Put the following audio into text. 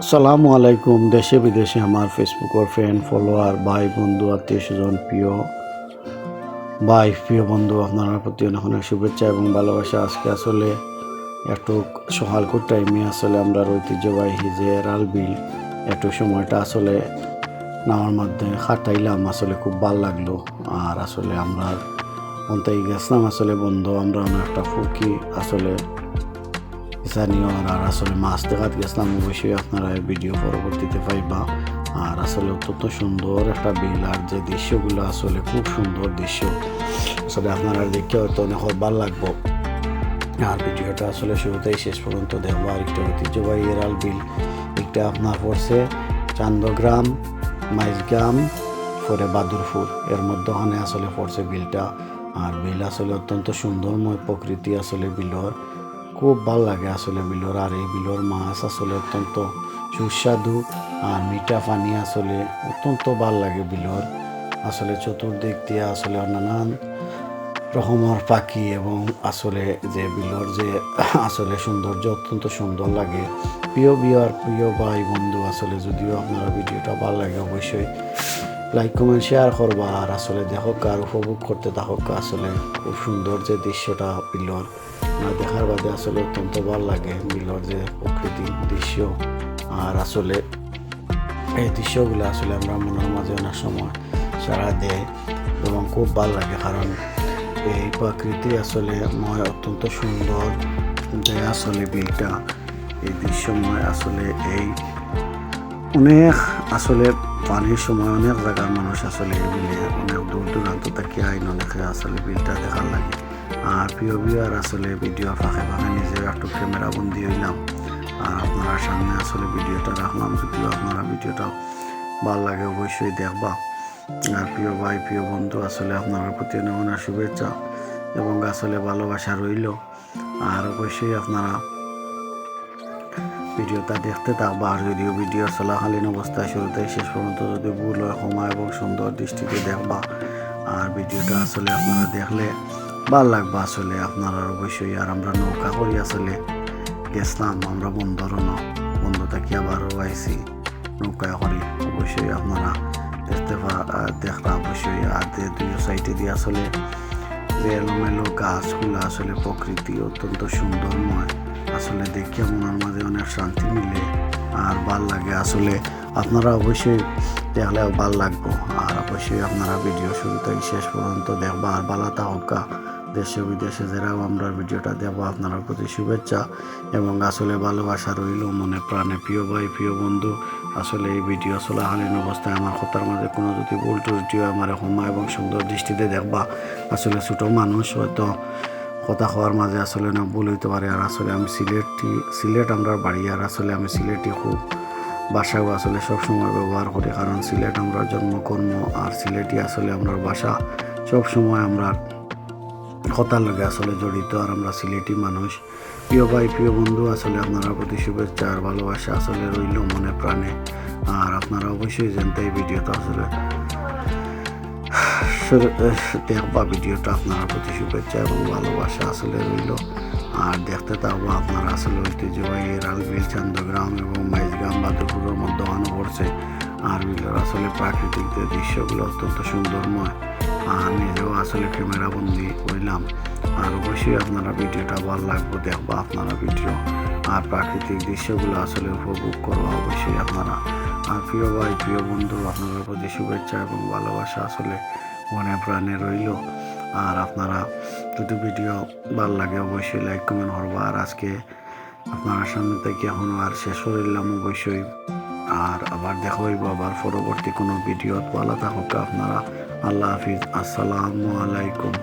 আসসালামু আলাইকুম। দেশে বিদেশে আমার ফেসবুকের ফ্রেন্ড ফলোয়ার ভাই বন্ধু আত্মীয় স্বজন প্রিয় বন্ধু আপনার প্রতি অনেক অনেক শুভেচ্ছা এবং ভালোবাসা। আজকে আসলে একটু সকালকুর টাইমে আসলে আমরা ঐতিহ্যবাহী যে রাল বিল একটু সময়টা আসলে নামার মধ্যে খাটাইলাম, আসলে খুব ভালো লাগলো। আর আসলে আমরা অন্তাই গেছিলাম আসলে বন্ধু, আমরা অনেকটা ফুকি আসলে স্থানীয় আর আসলে মাছ দেখাতে গেছিলাম। অবশ্যই আপনারা এই ভিডিও পরবর্তীতে পাইবা। আর আসলে অত্যন্ত সুন্দর একটা বিল, আর যে দৃশ্যগুলো আসলে খুব সুন্দর দৃশ্য, আসলে আপনারা দেখে হয়তো অনেক ভালো লাগবো। আর ভিডিওটা আসলে শুরুতেই শেষ পর্যন্ত দেখবো। আর একটা ঐতিহ্যবাহী এরাল বিল, একটা আপনার পড়ছে চান্দগ্রাম, মাইজগ্রাম, পরে বাদুরপুর, এর মধ্যখানে আসলে পড়ছে বিলটা। আর বিল আসলে অত্যন্ত সুন্দরময় প্রকৃতি, আসলে বিলর খুব ভাল লাগে আসলে বিলর। আর এই বিলর মাছ আসলে অত্যন্ত সুস্বাদু আর মিঠা পানি, আসলে অত্যন্ত ভাল লাগে বিলর। আসলে চতুর্দিক দিয়ে আসলে নানান রকমের পাখি এবং আসলে যে বিলর যে আসলে সৌন্দর্য অত্যন্ত সুন্দর লাগে। প্রিয় ভাই বন্ধু, আসলে যদিও আপনারা ভিডিওটা ভালো লাগে অবশ্যই লাইক কমেন্ট শেয়ার করবা। আর আসলে দেখো আর উপভোগ করতে থাকো। আসলে খুব সুন্দর যে দৃশ্যটা বিলর না দেখার বাদে আসলে অত্যন্ত ভালো লাগে বিলর যে প্রকৃতির দৃশ্য। আর আসলে এই দৃশ্যগুলো আসলে আমরা মনের মাঝে অনেক সময় সারা দেয় এবং খুব ভালো লাগে, কারণ এই প্রকৃতি আসলে ময় অত্যন্ত সুন্দর যে আসলে বিলটা এই দৃশ্যময়। আসলে এই অনেক আসলে পানির সময় অনেক জায়গার মানুষ আসলে এই বিলে অনেক দূর দূরান্ত থেকে আইন অনেকে আসলে বিলটা দেখার লাগে। আর আর আসলে ভিডিও ফাঁকে ফাঁকে নিজে একটু ক্যামেরা বন্দি হইলাম আর আপনারা সামনে আসলে ভিডিওটা রাখলাম। যদিও আপনারা ভিডিওটা ভালো লাগে অবশ্যই দেখবা। আর প্রিয় বন্ধু, আসলে আপনার প্রতি অনেক অনেক শুভেচ্ছা এবং আসলে ভালোবাসা রইল। আর অবশ্যই আপনারা ভিডিওটা দেখতে থাকবা। আর যদিও ভিডিও চলাকালীন অবস্থায় শুরুতে শেষ পর্যন্ত যদি ভুল হয় ক্ষমা এবং সুন্দর দৃষ্টিতে দেখবা। আর ভিডিওটা আসলে আপনারা দেখলে ভাল লাগবে আসলে আপনারা অবশ্যই। আর আমরা নৌকা করি আসলে গেছিলাম, আমরা বন্ধ থাকি আবারও আইসি নৌকায় করি। অবশ্যই আপনারা দেখলা অবশ্যই। আর দুই সাইডে দিয়ে আসলে যে এলোমেলো গাছগুলো আসলে প্রকৃতি অত্যন্ত সুন্দরময়, আসলে দেখে মনের মাঝে অনেক শান্তি মিলে আর ভাল লাগে। আসলে আপনারা অবশ্যই দেখলেও ভাল লাগবো। আর অবশ্যই আপনারা ভিডিও শুরু থেকে শেষ পর্যন্ত দেখবা। আর ভালো থাকা দেশে বিদেশে যারাও আমরা ভিডিওটা দেবো আপনার প্রতি শুভেচ্ছা এবং আসলে ভালোবাসা রইল মনে প্রাণে। প্রিয় ভাই প্রিয় বন্ধু, আসলে এই ভিডিও চলাকালীন অবস্থায় আমার কথার মাঝে কোনো যদি ভুল ত্রুটি হয় আমার ক্ষমা এবং সুন্দর দৃষ্টিতে দেখবা। আসলে ছোটো মানুষ হয়তো কথা হওয়ার মাঝে আসলে না ভুল হইতে পারে। আর আসলে আমি সিলেট আমরা বাড়ি, আর আসলে আমি সিলেটি খুব ভাষাও আসলে সবসময় ব্যবহার করি, কারণ সিলেট আমরা জন্মকর্ম। আর সিলেটি আসলে আমরা ভাষা সবসময় আমরা কথার লগে আসলে জড়িত। আর আমরা সিলেটি মানুষ। প্রিয় ভাই প্রিয় বন্ধু, আসলে আপনারা প্রতি শুভেচ্ছা আর ভালোবাসা আসলে রইল মনে প্রাণে। আর আপনারা অবশ্যই জানতে এই ভিডিওটা আসলে দেখবা। ভিডিওটা আপনার প্রতি শুভেচ্ছা এবং ভালোবাসা আসলে রইল। আর দেখতে থাকবো আপনারা আসলে ঐতিহ্যবাহী রালবিল, চান্দগ্রাম এবং মাইজগ্রাম বাদুরপুরের মধ্যে পড়ছে। আর বিলের আসলে প্রাকৃতিক যে দৃশ্যগুলো অত্যন্ত সুন্দরময়। আর নিজেও আসলে ক্যামেরা বন্দি হইলাম। আর অবশ্যই আপনারা ভিডিওটা ভালো লাগবে দেখবা আপনারা ভিডিও। আর প্রাকৃতিক দৃশ্যগুলো আসলে উপভোগ করবো অবশ্যই আপনারা। আর প্রিয় ভাই প্রিয় বন্ধু, আপনাদের প্রতি শুভেচ্ছা এবং ভালোবাসা আসলে মনে প্রাণে রইল। আর আপনারা যদি ভিডিও ভালো লাগে অবশ্যই লাইক কমেন্ট করবা। আর আজকে আপনার সামনে থেকে এখনও আর শেষ করিলাম অবশ্যই। আর আবার দেখা হইব আবার পরবর্তী কোনো ভিডিও। ভালো থাকুক আপনারা। আল্লাহ হাফিজ। আসসালামু আলাইকুম।